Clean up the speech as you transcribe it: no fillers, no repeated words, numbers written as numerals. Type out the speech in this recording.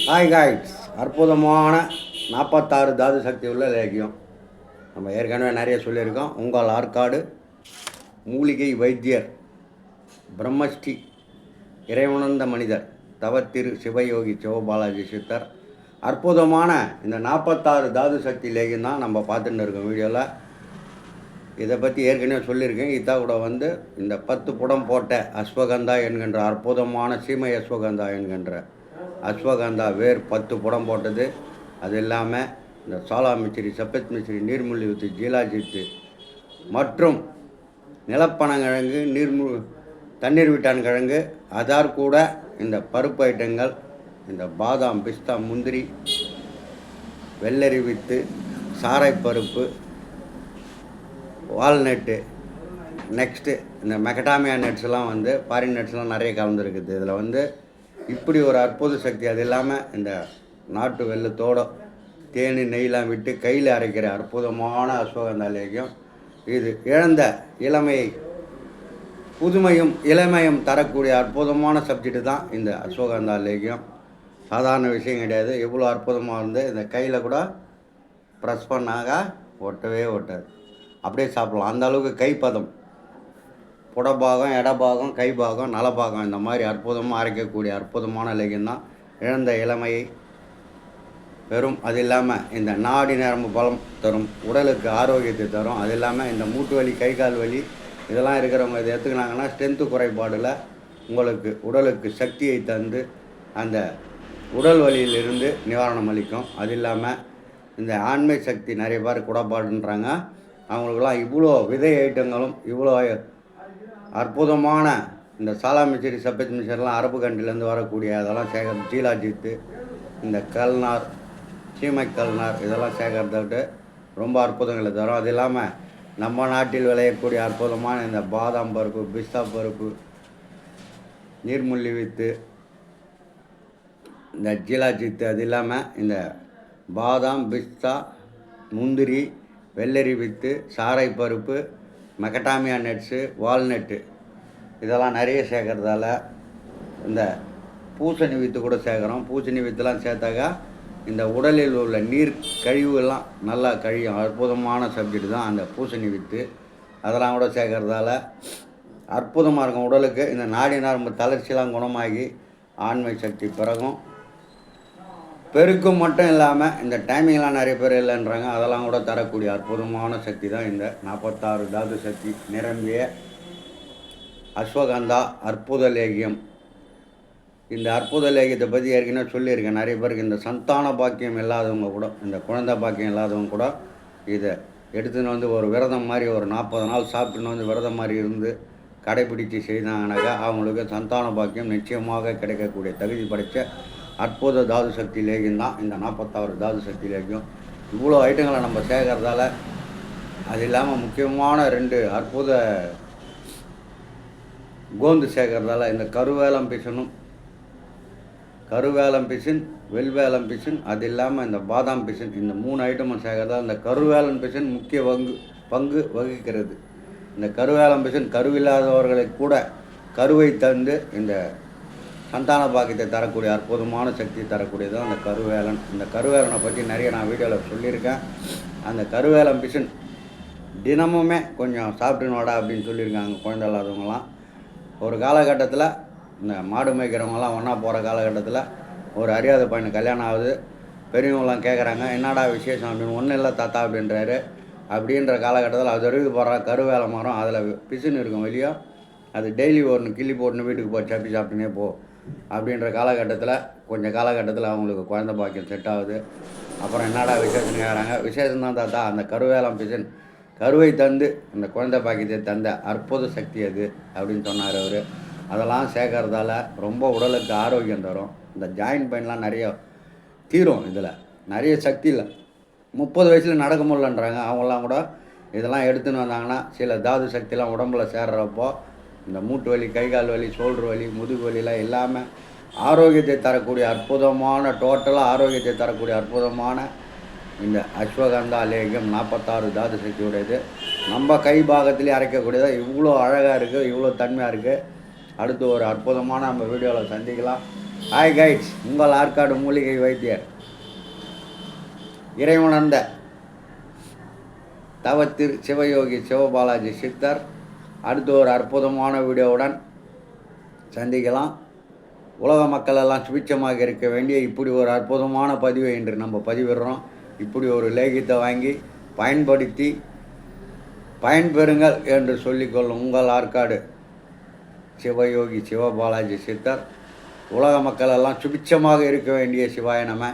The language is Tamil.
ஹாய் காய்ஸ், அற்புதமான 46 தாது சக்தி உள்ள லேகியம். நம்ம ஏற்கனவே நிறைய சொல்லியிருக்கோம். உங்கள் ஆற்காடு மூலிகை வைத்தியர் பிரம்மஸ்ரீ இறைவனந்த மனிதர் தவத்திரு சிவயோகி சிவபாலாஜி சித்தர் அற்புதமான இந்த 46 தாது சக்தி லேகியம் தான் நம்ம பார்த்துட்டு இருக்கோம் வீடியோவில். இதை பற்றி ஏற்கனவே சொல்லியிருக்கேன். இதான் கூட இந்த 10 புடம் போட்ட அஸ்வகந்தா என்கின்ற அற்புதமான சீமை அஸ்வகந்தா என்கின்ற அஸ்வகந்தா வேர் 10 புடம் போட்டது. அது இல்லாமல் இந்த சாலா மிச்சிரி, சப்பத் மிச்சிரி, நீர்முள்ளி வித்து, ஜீலாஜித்து மற்றும் நிலப்பனங்கிழங்கு, தண்ணீர் விட்டான் கிழங்கு, அதார் கூட இந்த பருப்பு ஐட்டங்கள், இந்த பாதாம், பிஸ்தா, முந்திரி, வெள்ளரி வித்து, சாரை பருப்பு, வால்நட்டு, நெக்ஸ்ட்டு இந்த மெக்கடாமியா நட்ஸ்லாம் ஃபாரின் நட்ஸ்லாம் நிறைய கலந்துருக்குது. இதில் இப்படி ஒரு அற்புத சக்தி. அது இல்லாமல் இந்த நாட்டு வெள்ளத்தோடு தேனி நெய்லாம் விட்டு கையில் அரைக்கிற அற்புதமான அஸ்வகந்தா லேகியம். இது இழந்த இளமையை புதுமையும் இளமையும் தரக்கூடிய அற்புதமான சப்ஜெக்டு தான் இந்த அஸ்வகந்தா லேகியம். சாதாரண விஷயம் கிடையாது. எவ்வளோ அற்புதமாக இந்த கையில் கூட ப்ரெஸ் பண்ணாக ஒட்டவே ஒட்டாது, அப்படியே சாப்பிட்லாம். அந்த அளவுக்கு கைப்பதம், புடபாகம், இடபாகம், கைபாகம், நலபாகம், இந்த மாதிரி அற்புதமாக அரைக்கக்கூடிய அற்புதமான லேகியம் தான் இழந்த இளமையை பெறும். அது இல்லாமல் இந்த நாடி நரம்பு பலம் தரும், உடலுக்கு ஆரோக்கியத்தை தரும். அது இல்லாமல் இந்த மூட்டு வலி, கை கால் வலி இதெல்லாம் இருக்கிறவங்க இதை எடுத்துக்கினாங்கன்னா ஸ்ட்ரென்த்து குறைபாடில் உங்களுக்கு உடலுக்கு சக்தியை தந்து அந்த உடல் வலியிலிருந்து நிவாரணம் அளிக்கும். அது இல்லாமல் இந்த ஆண்மை சக்தி நிறைய பேர் குடப்பாடுன்றாங்க. அவங்களுக்கெல்லாம் இவ்வளோ விதை ஐட்டங்களும் இவ்வளோ அற்புதமான இந்த சாலா மிச்சரி, சப்பத் மிச்சரிலாம் அரபு கண்ட்ரிலேருந்து வரக்கூடிய அதெல்லாம் ஜீலாஜித்து, இந்த கல்நார், சீமை கல்நார் இதெல்லாம் சேகரத்தை விட்டு ரொம்ப அற்புதங்களை தரும். அது இல்லாமல் நம்ம நாட்டில் விளையக்கூடிய அற்புதமான இந்த பாதாம் பருப்பு, பிஸ்தா பருப்பு, நீர்முள்ளி வித்து, இந்த ஜீலாஜித்து, அது இல்லாமல் இந்த பாதாம், பிஸ்தா, முந்திரி, வெள்ளரி வித்து, சாரை பருப்பு, மெக்கடாமியா நட்ஸு, வால்நட்டு இதெல்லாம் நிறைய சேர்க்கறதால இந்த பூசணி வித்து கூட சேர்க்குறோம். பூசணி வித்துலாம் சேர்த்தாக்கா இந்த உடலில் உள்ள நீர் கழிவுகள்லாம் நல்லா கழியும். அற்புதமான சப்ஜெக்ட் தான் அந்த பூசணி வித்து. அதெல்லாம் கூட சேர்க்கறதால அற்புதமாக இருக்கும் உடலுக்கு. இந்த நாடி நரம்பு தளர்ச்சியெலாம் குணமாகி ஆண்மை சக்தி பிறகும். பெருக்கும் மட்டும் இல்லாமல் இந்த டைமிங்லாம் நிறைய பேர் இல்லைன்றாங்க. அதெல்லாம் கூட தரக்கூடிய அற்புதமான சக்தி தான் இந்த 46 தாது சக்தி நிரம்பிய அஸ்வகந்தா அற்புத லேகியம். இந்த அற்புத லேகியத்தை பற்றி ஏற்கனவே சொல்லியிருக்கேன். நிறைய பேருக்கு இந்த சந்தான பாக்கியம் இல்லாதவங்க கூட, இந்த குழந்தை பாக்கியம் இல்லாதவங்க கூட இதை எடுத்துன்னு ஒரு விரதம் மாதிரி ஒரு 40 நாள் சாப்பிட்டுன்னு விரதம் மாதிரி இருந்து கடைப்பிடித்து செய்தாங்கனாக்கா அவங்களுக்கு சந்தான பாக்கியம் நிச்சயமாக கிடைக்கக்கூடிய தகுதி படைத்த அற்புத தாது சக்தி லேகியம் தான் இந்த 46 தாது சக்தி லேகியம். இவ்வளோ ஐட்டங்களை நம்ம சேர்க்கறதால, அது இல்லாமல் முக்கியமான 2 அற்புத கோந்து சேர்க்கறதால இந்த கருவேலம் பிசின், வெல்வேலம் பிசின், அது இல்லாமல் இந்த பாதாம் பிசின், இந்த 3 ஐட்டமும் சேர்க்கறதால இந்த கருவேலம் பிசின் முக்கிய பங்கு வகிக்கிறது. இந்த கருவேலம் பிசின் கருவில்லாதவர்களை கூட கருவை தந்து இந்த சந்தான பாக்கியத்தை தரக்கூடிய அற்புதமான சக்தி தரக்கூடியது அந்த கருவேலன். இந்த கருவேலனை பற்றி நிறைய நான் வீடியோவில் சொல்லியிருக்கேன். அந்த கருவேலம் பிசின் தினமுமே கொஞ்சம் சாப்பிட்டுனோடா அப்படின்னு சொல்லியிருக்காங்க குழந்தை இல்லாதவங்களாம். ஒரு காலகட்டத்தில் இந்த மாடு மேய்க்கிறவங்களாம் ஒன்றா போகிற காலகட்டத்தில் ஒரு அறியாத பையனு கல்யாணம் ஆகுது. பெரியவங்களாம் கேட்குறாங்க, என்னடா விசேஷம் அப்படின்னு. ஒன்றும் இல்லை தாத்தா அப்படின்றாரு. அப்படின்ற காலகட்டத்தில் அது வரைக்கும் போகிற கருவேல மரம், அதில் பிசின் இருக்கும் வெளியே. அது டெய்லி ஒன்று கிள்ளி போட்டுன்னு வீட்டுக்கு போய் சப்பி சாப்பிட்டுனே போ அப்படின்ற காலகட்டத்தில் அவங்களுக்கு குழந்தை பாக்கியம் செட் ஆகுது. அப்புறம் என்னடா விசேஷம்னு கேட்குறாங்க. விசேஷம்தான் தாத்தா, அந்த கருவேலம் பிசின் கருவை தந்து அந்த குழந்தை பாக்கியத்தை தந்த அற்புத சக்தி அது அப்படின்னு சொன்னார் அவர். அதெல்லாம் சேர்க்கறதால ரொம்ப உடலுக்கு ஆரோக்கியம் தரும். இந்த ஜாயின்ட் பெயின்லாம் நிறைய தீரும். இதில் நிறைய சக்தி இல்லை. 30 வயசில் நடக்க முடியலன்றாங்க. அவங்களாம் கூட இதெல்லாம் எடுத்துன்னு வந்தாங்கன்னா சில தாது சக்திலாம் உடம்புல சேர்றப்போ இந்த மூட்டு வலி, கை கால் வலி, ஷோல்டர் வலி, முதுகு வலிலாம் இல்லாமல் ஆரோக்கியத்தை தரக்கூடிய அற்புதமான, டோட்டலாக ஆரோக்கியத்தை தரக்கூடிய அற்புதமான இந்த அஸ்வகந்தா லேகியம் 46 தாது சக்தியுடையது. நம்ம கை பாகத்திலே அரைக்கக்கூடியதாக இவ்வளோ அழகாக இருக்குது, இவ்வளோ தன்மையாக இருக்குது. அடுத்து ஒரு அற்புதமான நம்ம வீடியோவில் சந்திக்கலாம். ஹாய் கைட்ஸ், உங்கள் ஆற்காடு மூலிகை வைத்தியர் இறைவனந்த தவத்திரு சிவயோகி சிவபாலாஜி சித்தர். அடுத்து ஒரு அற்புதமான வீடியோவுடன் சந்திக்கலாம். உலக மக்கள் எல்லாம் சுபிட்சமாக இருக்க வேண்டிய இப்படி ஒரு அற்புதமான பதிவை இன்று நம்ம பதிவிடுறோம். இப்படி ஒரு லேகியத்தை வாங்கி பயன்படுத்தி பயன்பெறுங்கள் என்று சொல்லிக்கொள்ளும் உங்கள் ஆற்காடு சிவயோகி சிவபாலாஜி சித்தர். உலக மக்கள் எல்லாம் சுபிட்சமாக இருக்க வேண்டிய சிவாய நம.